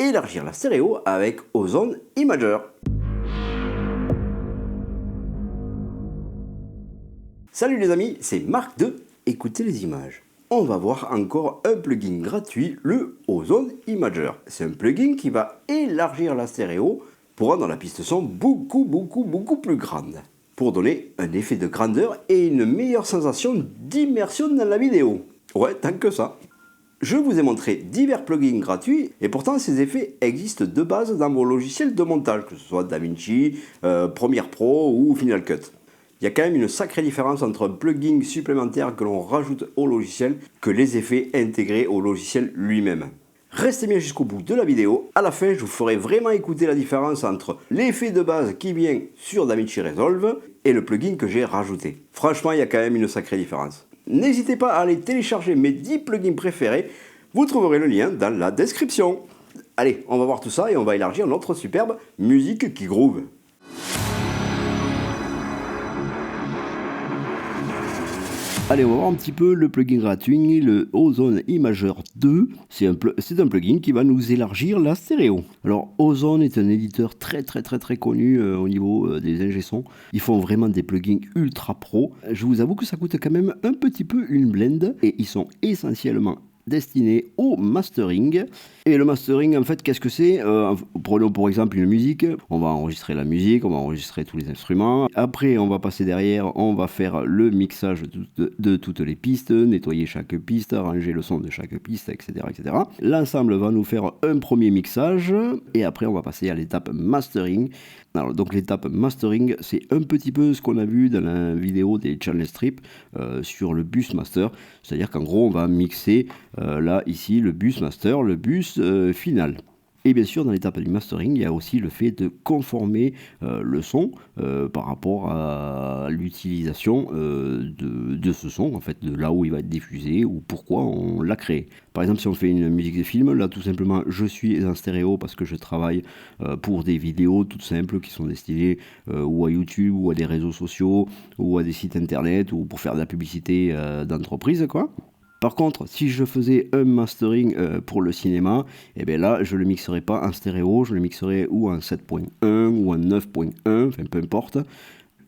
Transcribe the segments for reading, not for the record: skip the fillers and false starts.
élargir la stéréo avec Ozone Imager. Salut les amis, c'est Marc de Écoutez les images. On va voir encore un plugin gratuit, le Ozone Imager. C'est un plugin qui va élargir la stéréo pour rendre la piste son beaucoup plus grande, pour donner un effet de grandeur et une meilleure sensation d'immersion dans la vidéo. Ouais, tant que ça. Je vous ai montré divers plugins gratuits et pourtant ces effets existent de base dans vos logiciels de montage, que ce soit DaVinci, Premiere Pro ou Final Cut. Il y a quand même une sacrée différence entre un plugin supplémentaire que l'on rajoute au logiciel que les effets intégrés au logiciel lui-même. Restez bien jusqu'au bout de la vidéo, à la fin je vous ferai vraiment écouter la différence entre l'effet de base qui vient sur DaVinci Resolve et le plugin que j'ai rajouté. Franchement il y a quand même une sacrée différence. N'hésitez pas à aller télécharger mes 10 plugins préférés, vous trouverez le lien dans la description. Allez, on va voir tout ça et on va élargir notre superbe musique qui groove. Allez, on va voir un petit peu le plugin gratuit, le Ozone Imager 2. C'est un plugin qui va nous élargir la stéréo. Alors, Ozone est un éditeur très connu au niveau des ingé-sons. Ils font vraiment des plugins ultra pro. Je vous avoue que ça coûte quand même un petit peu une blende et ils sont essentiellement destiné au mastering. Et le mastering, en fait, qu'est-ce que c'est? Prenons pour exemple une musique. On va enregistrer la musique, on va enregistrer tous les instruments. Après, on va passer derrière, on va faire le mixage de toutes les pistes, nettoyer chaque piste, arranger le son de chaque piste, etc. etc. L'ensemble va nous faire un premier mixage et après, on va passer à l'étape mastering. Alors, donc l'étape mastering, c'est un petit peu ce qu'on a vu dans la vidéo des channel strips sur le bus master. C'est-à-dire qu'en gros, on va mixer là, ici, le bus master, le bus final. Et bien sûr, dans l'étape du mastering, il y a aussi le fait de conformer le son par rapport à l'utilisation de ce son, en fait, de là où il va être diffusé ou pourquoi on l'a créé. Par exemple, si on fait une musique de film, là, tout simplement, je suis en stéréo parce que je travaille pour des vidéos toutes simples qui sont destinées ou à YouTube ou à des réseaux sociaux ou à des sites internet ou pour faire de la publicité d'entreprise, quoi. Par contre, si je faisais un mastering pour le cinéma, et bien là, je ne le mixerais pas en stéréo, je le mixerais ou en 7.1 ou en 9.1, enfin peu importe.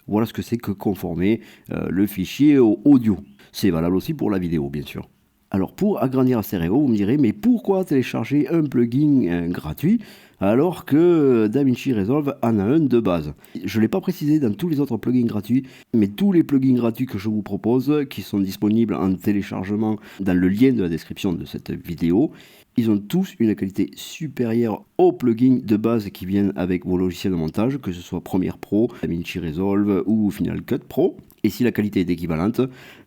Voilà ce que c'est que conformer le fichier audio. C'est valable aussi pour la vidéo, bien sûr. Alors pour agrandir la stéréo, vous me direz, mais pourquoi télécharger un plugin gratuit alors que DaVinci Resolve en a un de base? Je ne l'ai pas précisé dans tous les autres plugins gratuits, mais tous les plugins gratuits que je vous propose, qui sont disponibles en téléchargement dans le lien de la description de cette vidéo, ils ont tous une qualité supérieure aux plugins de base qui viennent avec vos logiciels de montage, que ce soit Premiere Pro, DaVinci Resolve ou Final Cut Pro. Et si la qualité est équivalente,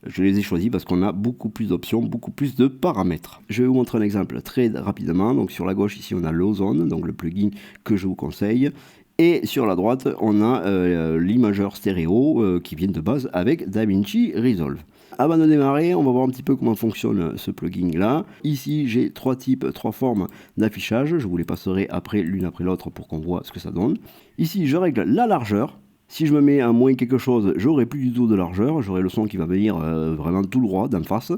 je les ai choisis parce qu'on a beaucoup plus d'options, beaucoup plus de paramètres. Je vais vous montrer un exemple très rapidement. Donc sur la gauche ici on a l'Ozone, donc le plugin que je vous conseille. Et sur la droite on a l'Imager stéréo qui vient de base avec DaVinci Resolve. Avant de démarrer, on va voir un petit peu comment fonctionne ce plugin là. Ici j'ai trois formes d'affichage. Je vous les passerai après l'une après l'autre pour qu'on voit ce que ça donne. Ici je règle la largeur. Si je me mets à moins quelque chose, j'aurai plus du tout de largeur, j'aurai le son qui va venir vraiment tout droit d'en face.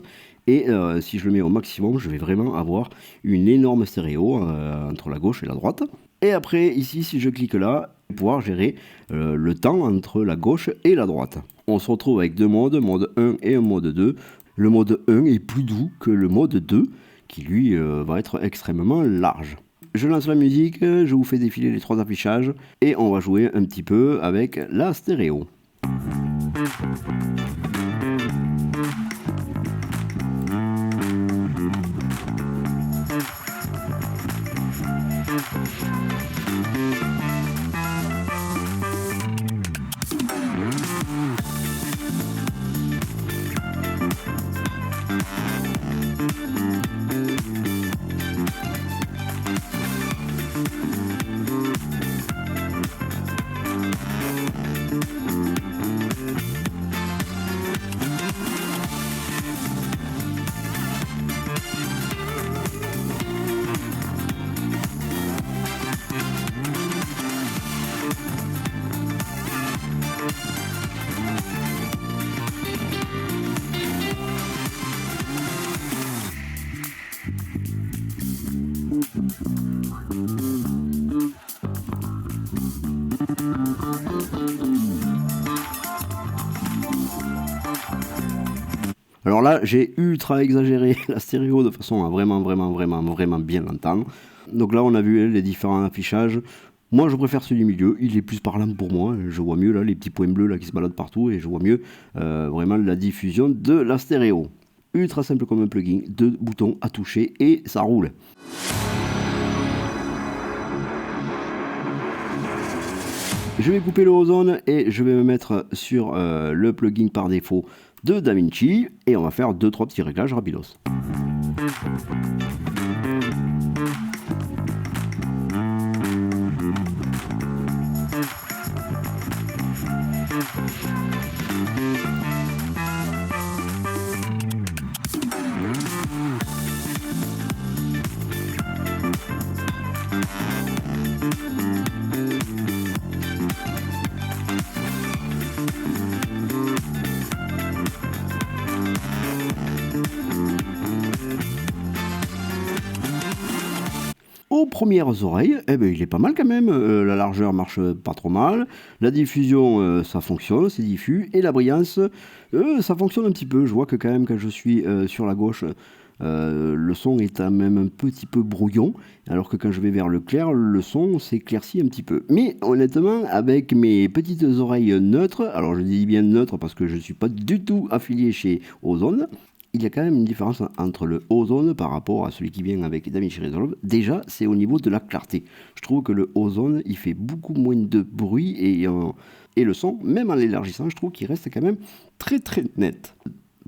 Et si je le mets au maximum, je vais vraiment avoir une énorme stéréo entre la gauche et la droite. Et après, ici, si je clique là, je vais pouvoir gérer le temps entre la gauche et la droite. On se retrouve avec deux modes, mode 1 et un mode 2. Le mode 1 est plus doux que le mode 2, qui lui va être extrêmement large. Je lance la musique, je vous fais défiler les trois affichages et on va jouer un petit peu avec la stéréo. Alors là, j'ai ultra exagéré la stéréo de façon à vraiment bien l'entendre. Donc là, on a vu les différents affichages. Moi, je préfère celui du milieu. Il est plus parlant pour moi. Je vois mieux là les petits points bleus là qui se baladent partout et je vois mieux vraiment la diffusion de la stéréo. Ultra simple comme un plugin, 2 boutons à toucher et ça roule. Je vais couper le ozone et je vais me mettre sur le plugin par défaut de DaVinci et on va faire 2-3 petits réglages rapidos. Aux premières oreilles, eh ben, il est pas mal quand même, la largeur marche pas trop mal, la diffusion ça fonctionne, c'est diffus, et la brillance ça fonctionne un petit peu. Je vois que quand même quand je suis sur la gauche, le son est quand même un petit peu brouillon, alors que quand je vais vers le clair, le son s'éclaircit un petit peu. Mais honnêtement, avec mes petites oreilles neutres, alors je dis bien neutres parce que je ne suis pas du tout affilié chez Ozone, il y a quand même une différence entre le Ozone par rapport à celui qui vient avec DaVinci Resolve. Déjà, c'est au niveau de la clarté. Je trouve que le Ozone, il fait beaucoup moins de bruit et le son, même en l'élargissant, je trouve qu'il reste quand même très très net.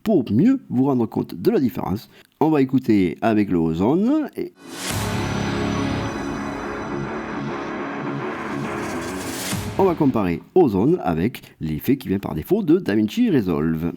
Pour mieux vous rendre compte de la différence, on va écouter avec le Ozone et... on va comparer Ozone avec l'effet qui vient par défaut de DaVinci Resolve.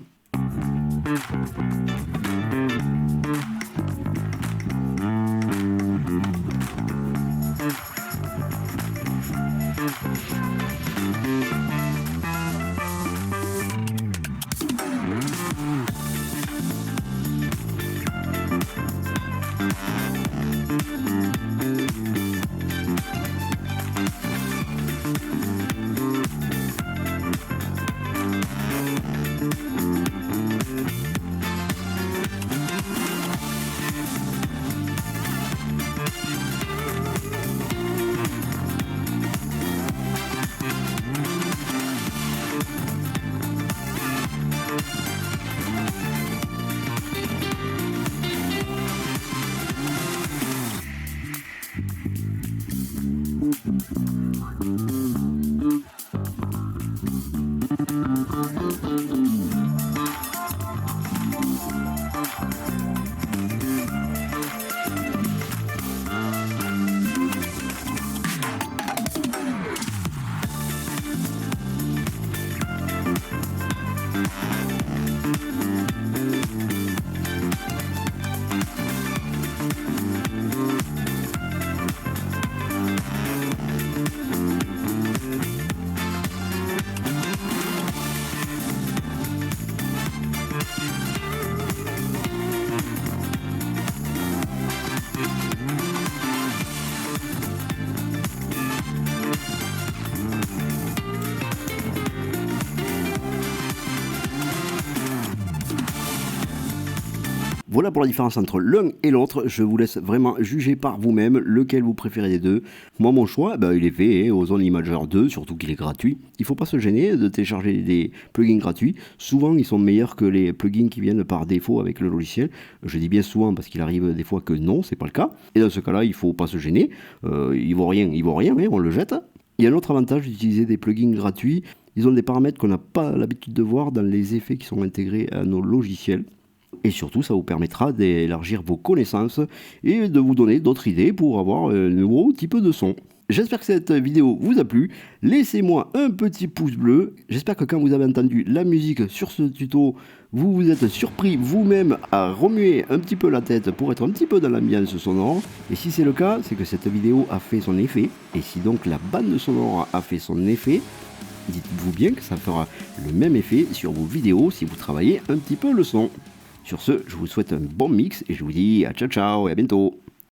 Voilà pour la différence entre l'un et l'autre. Je vous laisse vraiment juger par vous-même lequel vous préférez des deux. Moi, mon choix, il est fait, Ozone Imager 2, surtout qu'il est gratuit. Il ne faut pas se gêner de télécharger des plugins gratuits. Souvent, ils sont meilleurs que les plugins qui viennent par défaut avec le logiciel. Je dis bien souvent parce qu'il arrive des fois que non, c'est pas le cas. Et dans ce cas-là, il ne faut pas se gêner. Il vaut rien, mais on le jette. Il y a un autre avantage d'utiliser des plugins gratuits. Ils ont des paramètres qu'on n'a pas l'habitude de voir dans les effets qui sont intégrés à nos logiciels. Et surtout, ça vous permettra d'élargir vos connaissances et de vous donner d'autres idées pour avoir un nouveau type de son. J'espère que cette vidéo vous a plu. Laissez-moi un petit pouce bleu. J'espère que quand vous avez entendu la musique sur ce tuto, vous vous êtes surpris vous-même à remuer un petit peu la tête pour être un petit peu dans l'ambiance sonore. Et si c'est le cas, c'est que cette vidéo a fait son effet. Et si donc la bande sonore a fait son effet, dites-vous bien que ça fera le même effet sur vos vidéos si vous travaillez un petit peu le son. Sur ce, je vous souhaite un bon mix et je vous dis à ciao ciao et à bientôt.